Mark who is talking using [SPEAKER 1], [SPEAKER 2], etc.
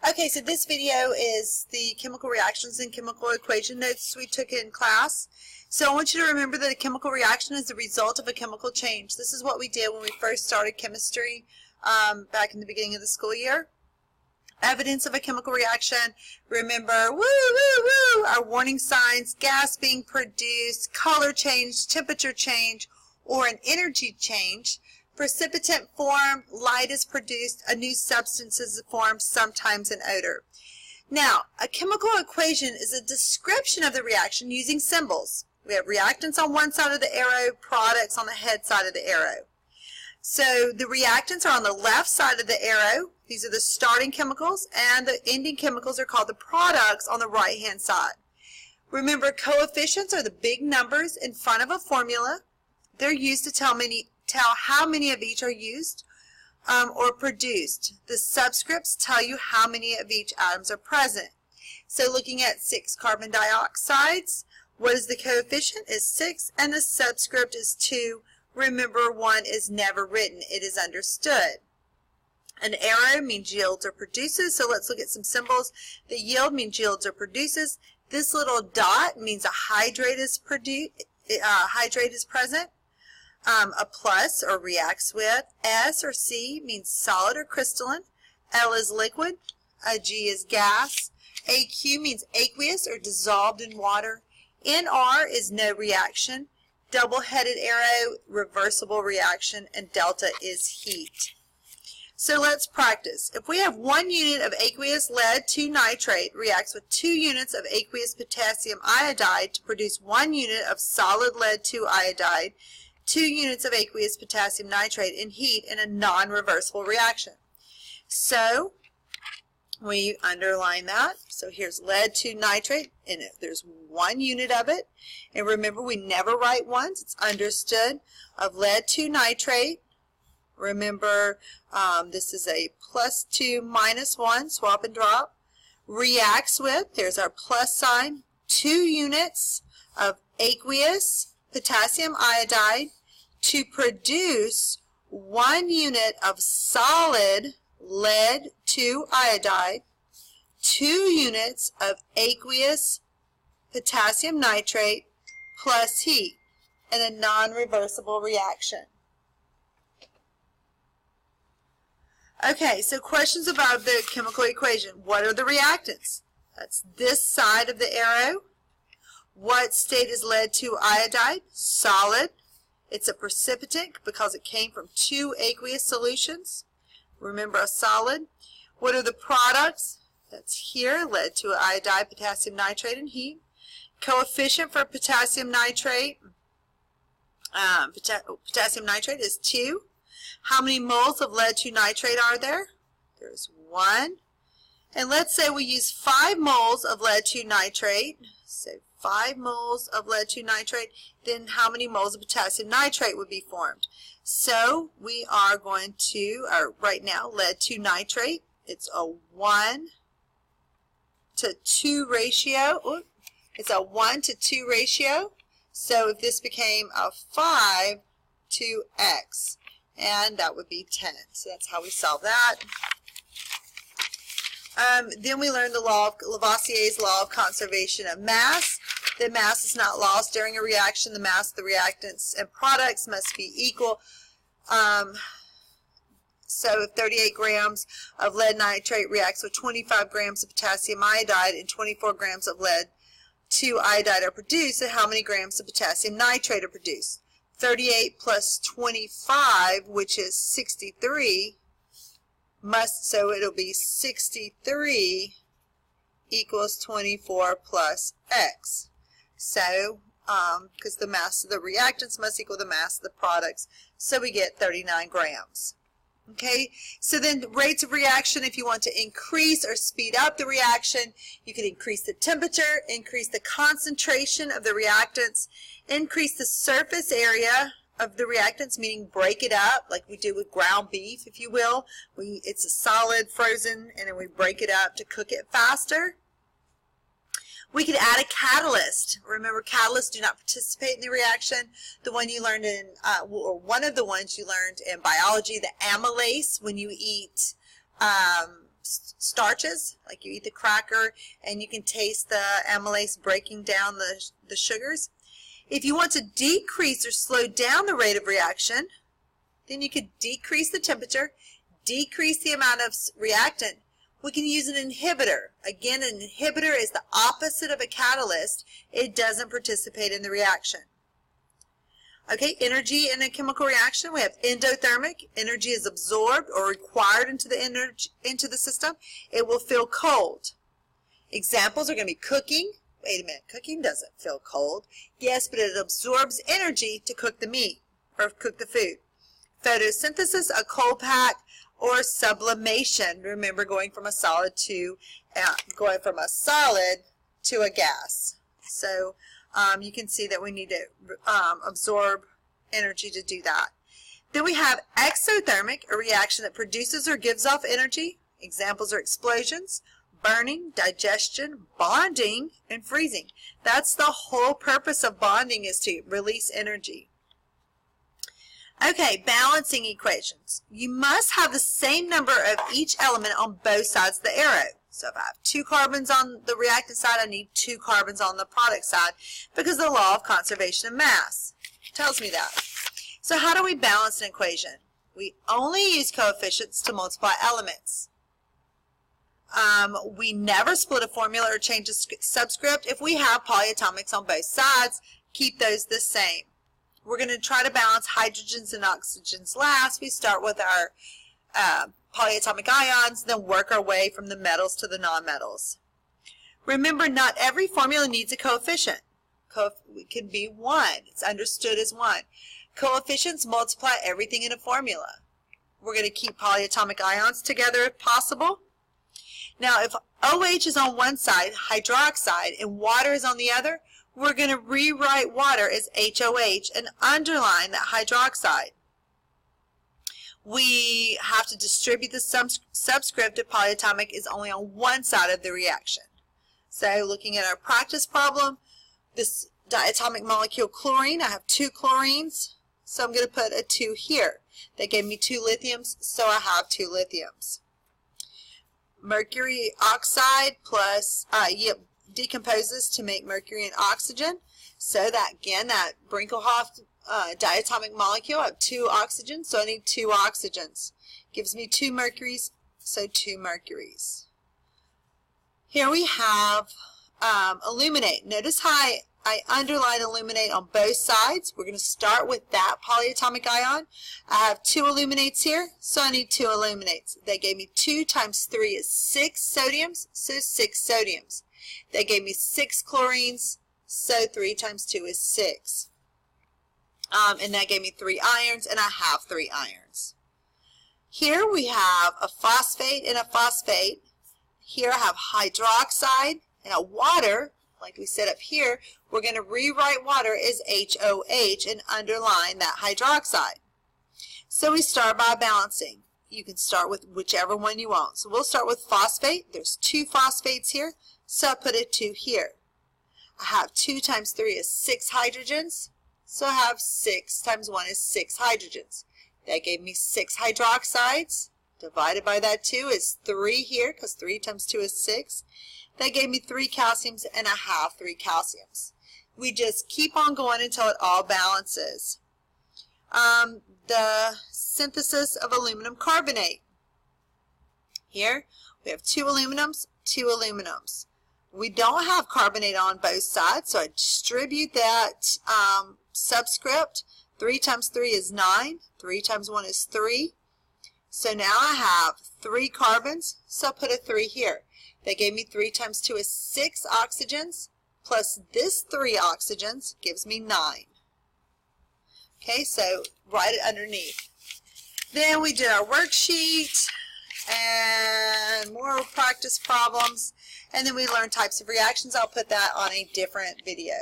[SPEAKER 1] Okay, so this video is the chemical reactions and chemical equation notes we took in class. So I want you to remember that a chemical reaction is the result of a chemical change. This is what we did when we first started chemistry back in the beginning of the school year. Evidence of a chemical reaction, remember, our warning signs, gas being produced, color change, temperature change, or an energy change. Precipitant formed, light is produced, a new substance is formed, sometimes an odor. Now, a chemical equation is a description of the reaction using symbols. We have reactants on one side of the arrow, products on the head side of the arrow. So the reactants are on the left side of the arrow. These are the starting chemicals, and the ending chemicals are called the products on the right-hand side. Remember, coefficients are the big numbers in front of a formula. They're used to tell how many of each are used or produced. The subscripts tell you how many of each atoms are present. So looking at 6 carbon dioxides, what is the coefficient? Is 6, and the subscript is 2. Remember, 1 is never written. It is understood. An arrow means yields or produces, so let's look at some symbols. The yield means yields or produces. This little dot means a hydrate is present. A plus or reacts with. S or C means solid or crystalline. L is liquid. A G is gas. AQ means aqueous or dissolved in water. NR is no reaction. Double-headed arrow, reversible reaction, and delta is heat. So let's practice. If we have 1 unit of aqueous lead 2 nitrate reacts with 2 units of aqueous potassium iodide to produce 1 unit of solid lead 2 iodide, 2 units of aqueous potassium nitrate in heat in a non-reversible reaction. So we underline that. So here's lead 2 nitrate, and if there's 1 unit of it, and remember we never write ones, it's understood, of lead 2 nitrate. Remember, this is a +2 -1, swap and drop. Reacts with, there's our plus sign, 2 units of aqueous potassium iodide to produce 1 unit of solid lead 2 iodide, 2 units of aqueous potassium nitrate plus heat in a non-reversible reaction. Okay, so questions about the chemical equation. What are the reactants? That's this side of the arrow. What state is lead 2 iodide? Solid. It's a precipitant because it came from 2 aqueous solutions. Remember, a solid. What are the products? That's here, lead 2 iodide, potassium nitrate, and heat. Coefficient for potassium nitrate, potassium nitrate is 2. How many moles of lead 2 nitrate are there? There's 1. And let's say we use 5 moles of lead 2 nitrate. So 5 moles of lead 2 nitrate. Then how many moles of potassium nitrate would be formed? So we are going to, right now, lead 2 nitrate. It's a 1 to 2 ratio. Oops. It's a 1 to 2 ratio. So if this became a 5 to X, and that would be 10. So that's how we solve that. Then we learned the law of Lavoisier's law of conservation of mass. The mass is not lost during a reaction. The mass of the reactants and products must be equal. So if 38 grams of lead nitrate reacts with 25 grams of potassium iodide and 24 grams of lead 2 iodide are produced, then how many grams of potassium nitrate are produced? 38 plus 25, which is 63, so it'll be 63 equals 24 plus X. So, because the mass of the reactants must equal the mass of the products, so we get 39 grams. Okay, so then rates of reaction, if you want to increase or speed up the reaction, you can increase the temperature, increase the concentration of the reactants, increase the surface area of the reactants, meaning break it up, like we do with ground beef, if you will. It's a solid, frozen, and then we break it up to cook it faster. We could add a catalyst. Remember, catalysts do not participate in the reaction. The one you learned in, or one of the ones you learned in biology, the amylase, when you eat starches, like you eat the cracker and you can taste the amylase breaking down the sugars. If you want to decrease or slow down the rate of reaction, then you could decrease the temperature, decrease the amount of reactant. We can use an inhibitor. Again, an inhibitor is the opposite of a catalyst. It doesn't participate in the reaction. Okay, energy in a chemical reaction, we have endothermic. Energy is absorbed or required into the system. It will feel cold. Examples are going to be cooking. Wait a minute, cooking doesn't feel cold. Yes, but it absorbs energy to cook the meat or cook the food. Photosynthesis, a cold pack, or sublimation. Remember, going from a solid to a gas. So you can see that we need to absorb energy to do that. Then we have exothermic, a reaction that produces or gives off energy. Examples are explosions, burning, digestion, bonding, and freezing. That's the whole purpose of bonding, is to release energy. Okay, balancing equations. You must have the same number of each element on both sides of the arrow. So if I have 2 carbons on the reactant side, I need 2 carbons on the product side, because the law of conservation of mass tells me that. So how do we balance an equation? We only use coefficients to multiply elements. We never split a formula or change a subscript. If we have polyatomics on both sides, keep those the same. We're going to try to balance hydrogens and oxygens last. We start with our polyatomic ions, then work our way from the metals to the nonmetals. Remember, not every formula needs a coefficient. It can be 1. It's understood as 1. Coefficients multiply everything in a formula. We're going to keep polyatomic ions together if possible. Now, if OH is on one side, hydroxide, and water is on the other, we're going to rewrite water as HOH and underline that hydroxide. We have to distribute the subscript if polyatomic is only on one side of the reaction. So looking at our practice problem, this diatomic molecule chlorine, I have 2 chlorines, so I'm going to put a 2 here. They gave me 2 lithiums, so I have 2 lithiums. Mercury oxide plus, decomposes to make mercury and oxygen. So that, again, that Brinkelhoff diatomic molecule, I have 2 oxygens, so I need 2 oxygens. Gives me 2 mercuries, so 2 mercuries. Here we have illuminate. Notice how I underline illuminate on both sides. We're going to start with that polyatomic ion. I have 2 illuminates here, so I need 2 illuminates. They gave me 2 times 3 is 6 sodiums, so 6 sodiums. They gave me 6 chlorines, so 3 times 2 is 6. And that gave me 3 irons, and I have 3 irons. Here we have a phosphate and a phosphate. Here I have hydroxide and a water. Like we said up here, we're going to rewrite water as HOH and underline that hydroxide. So we start by balancing. You can start with whichever one you want. So we'll start with phosphate. There's 2 phosphates here, so I put a 2 here. I have 2 times 3 is 6 hydrogens, so I have 6 times 1 is 6 hydrogens. That gave me 6 hydroxides. Divided by that 2 is 3 here, because 3 times 2 is 6. That gave me 3 calciums, and I have 3 calciums. We just keep on going until it all balances. The synthesis of aluminum carbonate. Here we have 2 aluminums, 2 aluminums. We don't have carbonate on both sides, so I distribute that subscript. 3 times 3 is 9. 3 times 1 is 3. So now I have 3 carbons, so I put a 3 here. They gave me 3 times 2 is 6 oxygens, plus this 3 oxygens gives me 9. Okay, so write it underneath. Then we did our worksheet and more practice problems, and then we learned types of reactions. I'll put that on a different video.